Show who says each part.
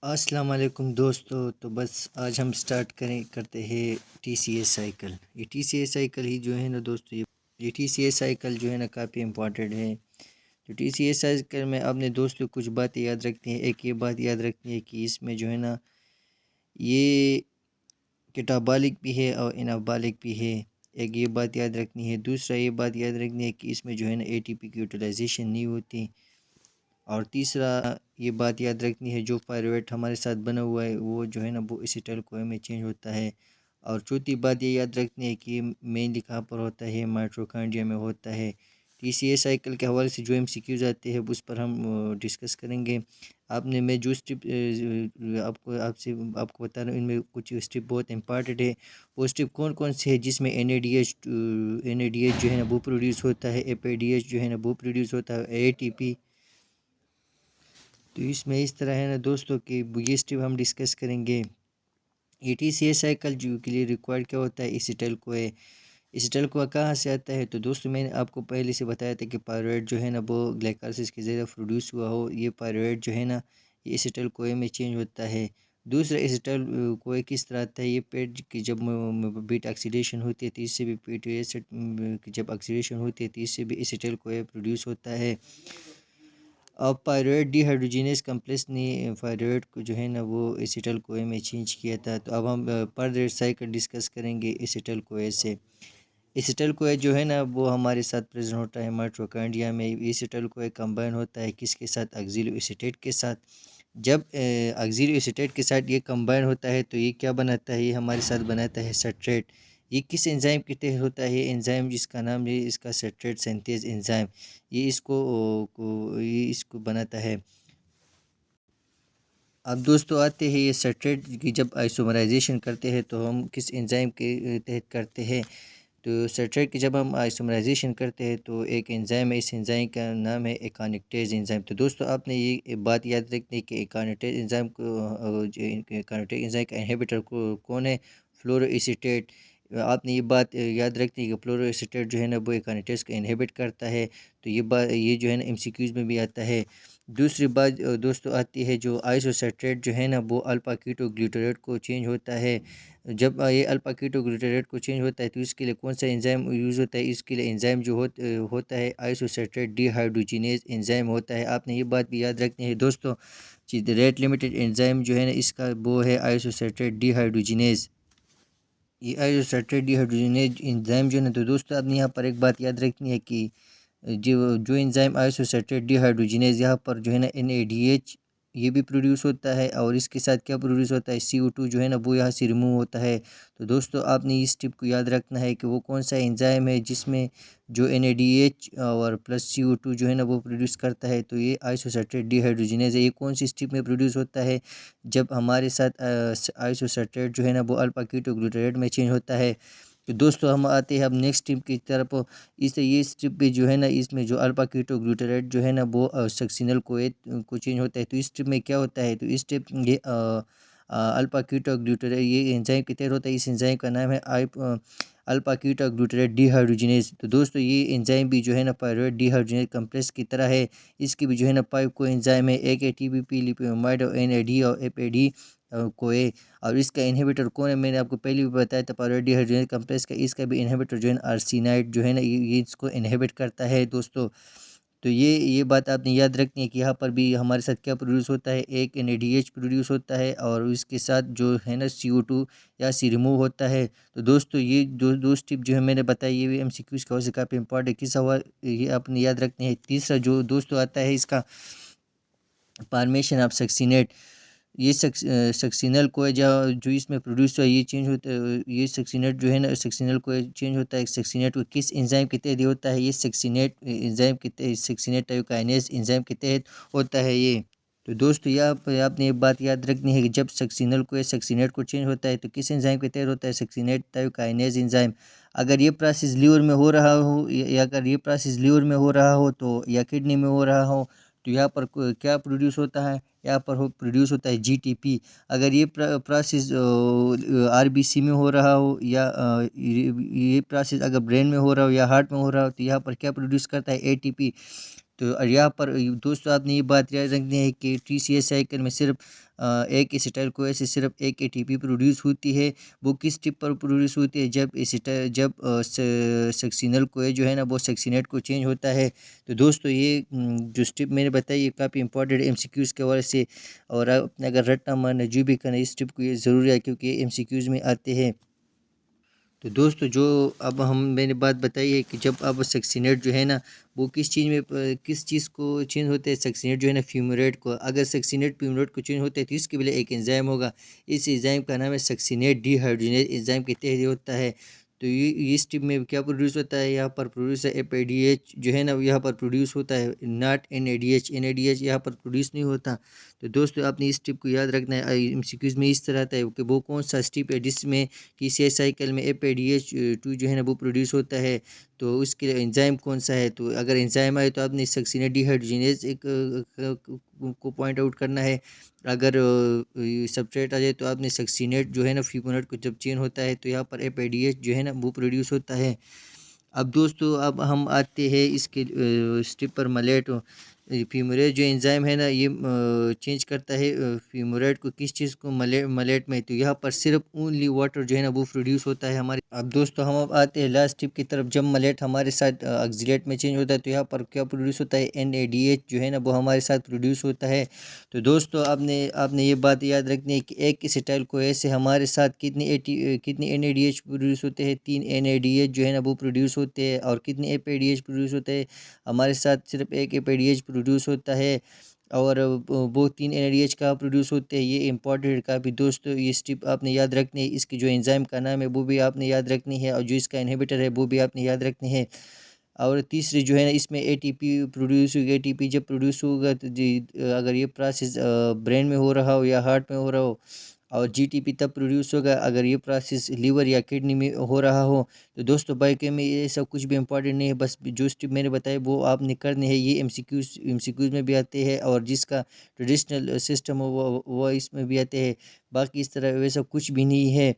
Speaker 1: अस्सलाम वालेकुम दोस्तों। तो बस आज हम स्टार्ट करते हैं टीसीएस साइकिल। ये टीसीएस साइकिल ही जो है ना दोस्तों, ये टीसीएस साइकिल जो है ना काफ़ी इम्पोर्टेंट है। तो टीसीएस साइकिल में आपने दोस्तों कुछ बातें याद रखनी है। एक ये बात याद रखनी है कि इसमें जो है ना ये किताबालिक भी है और इनाबालिक भी है। एक ये बात याद रखनी है। दूसरा ये बात याद रखनी है कि इसमें जो है ना एटीपी की यूटिलाइजेशन नहीं होती। और तीसरा ये बात याद रखनी है, जो पायरुवेट हमारे साथ बना हुआ है वो जो है ना वो एसीटाइल कोए में चेंज होता है। और चौथी बात ये याद रखनी है कि मेनली कहाँ पर होता है, माइटोकॉन्ड्रिया में होता है। टीसीएस साइकिल के हवाले से जो एमसीक्यूज आते हैं उस पर हम डिस्कस करेंगे। आपने मैं जो स्टेप आपको बता रहा हूँ, इनमें कुछ स्टेप बहुत इंपॉर्टेंट है। वो स्टेप कौन कौन से है जिसमें एन जो है ना वो प्रोड्यूस होता है, एफ जो है ना वो प्रोड्यूस होता है, एटीपी। तो इसमें इस तरह है ना दोस्तों कि ये स्टेप हम डिस्कस करेंगे। ईटीसीएस साइकिल जो के लिए रिक्वायर्ड क्या होता है, एसिटाइल कोए। एसिटाइल कोआ कहाँ से आता है? तो दोस्तों मैंने आपको पहले से बताया था कि पायरुवेट जो है ना वो ग्लाइकोलाइसिस के ज़रिए प्रोड्यूस हुआ हो। ये पायरुवेट जो है ना ये एसिटाइल कोए में चेंज होता है। दूसरा एसिटाइल कोए किस तरह आता है, ये पेट की जब बीट ऑक्सीडेशन होती है तो इससे भी पेट एसिड की जब ऑक्सीडेशन होती है तो इससे भी एसिटाइल कोए प्रोड्यूस होता है। अब पायरुवेट डिहाइड्रोजिनेज कम्प्लेक्स ने पायरुवेट को जो है ना वो एसिटल कोए में चेंज किया था। तो अब हम पर साइकिल डिस्कस करेंगे एसिटल कोए से। एसिटल कोए जो है ना वो हमारे साथ प्रेजेंट होता है माइटोकॉन्ड्रिया में। एसिटल कोए कंबाइन होता है किसके साथ? ऑक्सिलो एसीटेट के साथ। जब ऑक्सिलो एसीटेट के साथ ये कंबाइन होता है तो ये क्या बनाता है? ये हमारे साथ बनाता है सल्ट्रेट। ये किस एंजाइम के तहत होता है? एंजाइम जिसका नाम है इसका सल्ट्रेट सिंथेज एंजाइम। ये इसको बनाता है। अब दोस्तों आते हैं ये सल्ट्रेट की जब आइसोमराइजेशन करते हैं तो हम किस एंजाइम के तहत करते हैं? तो सल्ट्रेट की जब हम आइसोमराइजेशन करते हैं तो एक एंजाइम है, इस एंजाइम का नाम है एकानेक्टेज एंजाइम। तो दोस्तों आपने ये बात याद रखनी है कि एकानेक्टेज एंजाइम को एकानेक्टेज एंजाइम का इनहिबिटर को कौन है? फ्लोरोएसीटेट। आपने ये बात याद रखनी है कि फ्लोरोएसीटेट जो है ना वो एकानेक्टेज को इनहिबिट करता है। तो ये जो है ना एमसीक्यूज में भी आता है। दूसरी बात दोस्तों आती है, जो आइसोसल्ट्रेट जो है ना वो अल्फा कीटो ग्लूटारेट को चेंज होता है। जब ये अल्फा कीटो ग्लूटारेट को चेंज होता है तो इसके लिए कौन सा एंजाइम यूज़ होता है? इसके लिए एंजाइम जो होता है आइसोसल्ट्रेट डिहाइड्रोजिनेज एंजाइम होता है। आपने ये बात भी याद रखनी है दोस्तों। रेट लिमिटेड एंजाइम जो है ना इसका वो है आइसोसल्ट्रेट डिहाइड्रोजिनेज। ये आइसोसल्ट्रेट डिहाइड्रोजिनेज एंजाइम जो है ना, तो दोस्तों आपने यहाँ पर एक बात याद रखनी है कि जो जो एंजाइम आइसोसल्ट्रेट डिहाइड्रोजिनेज, यहाँ पर जो है ना NADH ये भी प्रोड्यूस होता है और इसके साथ क्या प्रोड्यूस होता है? CO2 जो है ना वो यहाँ से रिमूव होता है। तो दोस्तों आपने इस टिप को याद रखना है कि वो कौन सा एंजाइम है जिसमें जो NADH और प्लस CO2 जो है ना वो प्रोड्यूस करता है। तो ये आइसोसल्ट्रेट डिहाइड्रोजिनेज है। ये कौन सी स्टिप में प्रोड्यूस होता है? जब हमारे साथ आइसोसल्ट्रेट जो है ना वो अल्फा कीटो ग्लूटारेट में चेंज होता है। तो दोस्तों हम आते हैं अब नेक्स्ट स्टेप की तरफ। ये स्टेप पे जो है ना इसमें जो अल्फा कीटो ग्लूटारेट जो है ना वो सक्सिनल को चेंज होता है। तो इस स्टेप में क्या होता है? तो इस स्टेप ये अल्फा कीटो ग्लूटारेट ये एंजाइम के तहत होता है। इस एंजाइम का नाम है अल्फा कीटो ग्लूटारेट डिहाइड्रोजिनेज। तो दोस्तों ये एंजाइम भी जो है ना पायरुवेट डिहाइड्रोजिनेज कम्प्लेक्स की तरह है। इसकी भी जो है ना 5 को एंजाइम है, एक ATP लिपोमाइड और NAD और FAD कोए। और इसका इनहिबिटर कौन है? मैंने आपको पहले भी बताया था पायरुवेट डिहाइड्रोजिनेज कम्प्लेक्स का। इसका भी इनहिबिटर जो है ना आर्सेनाइड जो है ना ये इसको इनहिबिट करता है दोस्तों। तो ये बात आपने याद रखनी है कि यहाँ पर भी हमारे साथ क्या प्रोड्यूस होता है? एक NADH प्रोड्यूस होता है और इसके साथ जो है ना CO2 या सी रिमूव होता है। तो दोस्तों ये दो स्टेप जो है मैंने बताई, ये भी MCQs की वजह से काफ़ी इंपॉर्टेंट है। किस सवाल ये आपने याद रखनी है। तीसरा जो दोस्तों आता है इसका फॉर्मेशन ऑफ सक्सीनेट। ये सक्सिनल कोए जो इसमें प्रोड्यूस हुआ ये चेंज होता है। ये सक्सिनेट जो है ना सक्सिनल कोए चेंज होता है। सक्सिनेट को किस एंजाइम के तहत होता है? ये सक्सिनेट एंजाइम के तहत, सक्सिनेट टाइकोकाइनेज एंजाइम के तहत होता है ये। तो दोस्तों यहाँ पर आपने एक बात याद रखनी है कि जब सक्सिनल कोए सक्सिनेट को चेंज होता है तो किस एंजाइम के तहत होता है? Succinate thiokinase enzyme. अगर ये प्रोसेस लीवर में हो रहा हो या अगर ये प्रोसेस लीवर में हो रहा हो तो या किडनी में हो रहा हो तो यहाँ पर क्या प्रोड्यूस होता है? यहाँ पर प्रोड्यूस होता है GTP। अगर ये प्रोसेस RBC में हो रहा हो या ये प्रोसेस अगर ब्रेन में हो रहा हो या हार्ट में हो रहा हो तो यहाँ पर क्या प्रोड्यूस करता है? ATP। तो यहाँ पर दोस्तों आपने ये बात याद रखनी है कि TCA साइकिल में सिर्फ एक एसिटाइल को ऐसे सिर्फ एक ATP प्रोड्यूस होती है। वो किस टिप पर प्रोड्यूस होती है? जब सक्सिनल कोए जो है ना वो सक्सिनेट को चेंज होता है। तो दोस्तों ये जो स्टेप मैंने बताई ये काफ़ी इंपॉर्टेंट MCQs के हवाले से, और आपने अगर रटना मारना जो भी करना इस स्टेप को ये ज़रूरी है क्योंकि ये MCQs में आते हैं। तो दोस्तों जो अब मैंने बात बताई है कि जब अब सक्सिनेट जो है ना वो किस चीज़ को चेंज होता है, सक्सिनेट जो है ना फ्यूमेरेट को, अगर सक्सिनेट फ्यूमेरेट को चेंज होता है तो इसके लिए एक एंजाइम होगा। इस एंजाइम का नाम है सक्सिनेट डिहाइड्रोजिनेज एंजाइम के तहत होता है। तो ये इस टिप में क्या प्रोड्यूस होता है? यहाँ पर प्रोड्यूस है FADH जो है ना यहाँ पर प्रोड्यूस होता है, नॉट NADH यहाँ पर प्रोड्यूस नहीं होता। तो दोस्तों आपने इस टिप को याद रखना है। MCQs में इस तरह आता है कि वो कौन सा स्टेप है जिसमें TCA साइकिल में FADH2 जो है ना वो प्रोड्यूस होता है, तो उसके लिए एंजाइम कौन सा है? तो अगर एंजाइम आए तो आपने सक्सिनेट डिहाइड्रोजिनेज को पॉइंट आउट करना है। अगर सब्सट्रेट आ जाए तो आपने सक्सिनेट जो है ना फ्यूमोनेट को जब चेंज होता है तो यहाँ पर FADH जो है ना वो प्रोड्यूस होता है। अब दोस्तों अब हम आते हैं इसके स्टेप पर मलेट। फ्यूमरेट जो एंजाइम है ना ये चेंज करता है फ्यूमरेट को, किस चीज़ को? मलेट में। तो यहाँ पर सिर्फ ओनली वाटर जो है ना वो प्रोड्यूस होता है हमारे। अब दोस्तों हम अब आते हैं लास्ट टिप की तरफ। जब मलेट हमारे साथ ऑक्सीलेट में चेंज होता है तो यहाँ पर क्या प्रोड्यूस होता है? NADH जो है ना वो हमारे साथ प्रोड्यूस होता है। तो दोस्तों आपने आपने ये बात याद रखनी है कि एक एसिटाइल को ऐसे हमारे साथ कितनी NADH प्रोड्यूस होते हैं? 3 NADH जो है ना वो प्रोड्यूस होते हैं। और कितने FADH प्रोड्यूस होते हैं? हमारे साथ सिर्फ एक FADH प्रोड्यूस होता है। और वो 3 NADH कहाँ प्रोड्यूस होते हैं? ये इंपॉर्टेंट है काफ़ी दोस्तों, ये स्टेप आपने याद रखनी है। इसकी जो एंजाइम का नाम है वो भी आपने याद रखनी है, और जो इसका इनहिबिटर है वो भी आपने याद रखनी है। और तीसरी जो है ना इसमें ATP प्रोड्यूस होगी। ATP जब प्रोड्यूस होगा तो जी अगर ये प्रोसेस ब्रेन में हो रहा हो या हार्ट में हो रहा हो, और GTP तब प्रोड्यूस होगा अगर ये प्रोसेस लीवर या किडनी में हो रहा हो। तो दोस्तों बायोकेम में ये सब कुछ भी इंपॉर्टेंट नहीं है, बस जो स्टेप मैंने बताए वो आपने करने हैं। ये MCQs में भी आते हैं, और जिसका ट्रेडिशनल सिस्टम हो वो इसमें भी आते हैं। बाकी इस तरह वैसा कुछ भी नहीं है।